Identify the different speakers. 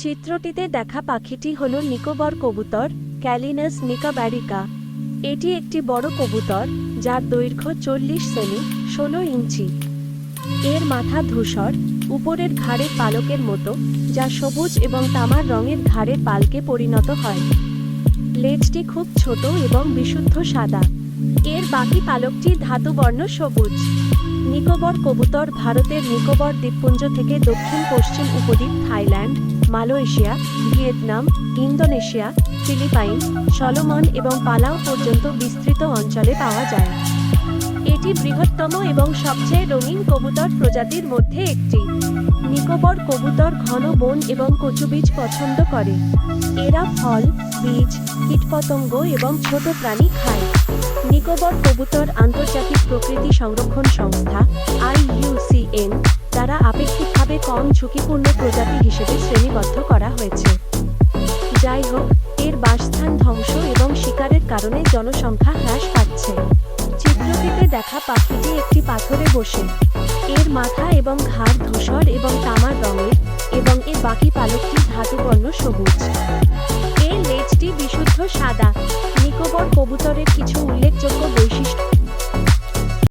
Speaker 1: চিত্রটিতে দেখা পাখিটি হল নিকোবর কবুতর, ক্যালিনাস নিকাব্যারিকা। এটি একটি বড় কবুতর যার দৈর্ঘ্য 40 সেমি 16 ইঞ্চি। এর মাথা ধূসর, উপরের ঘাড়ের পালকের মতো, যা সবুজ এবং তামার রঙের ঘাড়ের পালকে পরিণত হয়। লেজটি খুব ছোট এবং বিশুদ্ধ সাদা। এর বাকি পালকটি ধাতুবর্ণ সবুজ। নিকোবর কবুতর ভারতের নিকোবর দ্বীপপুঞ্জ থেকে দক্ষিণ পশ্চিম উপদ্বীপ, Thailand, Malaysia, Vietnam, Indonesia, Philippines, Solomon এবং পালাও পর্যন্ত বিস্তৃত অঞ্চলে পাওয়া যায়। এটি বৃহত্তম এবং সবচেয়ে রঙিন কবুতর প্রজাতির মধ্যে একটি। নিকোবর কবুতর ঘন বন এবং কচু বীজ পছন্দ করে। এরা ফল, বীজ, কীটপতঙ্গ এবং ছোট প্রাণী খায়। নিকোবর কবুতর আন্তর্জাতিক প্রকৃতি সংরক্ষণ সংস্থা (IUCN) দ্বারা আপেক্ষিকভাবে কম ঝুঁকিপূর্ণ প্রজাতি হিসেবে শ্রেণীবদ্ধ করা হয়েছে। যাই হোক, এর বাসস্থান ধ্বংস এবং শিকারের কারণে জনসংখ্যা হ্রাস পাচ্ছে। চিত্রটিতে দেখা পাখিটি একটি পাথরে বসে। এর মাথা এবং ঘাড় ধূসর এবং তামার রঙের, এবং এর বাকি পালকটি ধাতুবর্ণ সবুজ। এর লেজটি বিশুদ্ধ সাদা। নিকোবর কবুতরের কিছু উল্লেখযোগ্য বৈশিষ্ট্য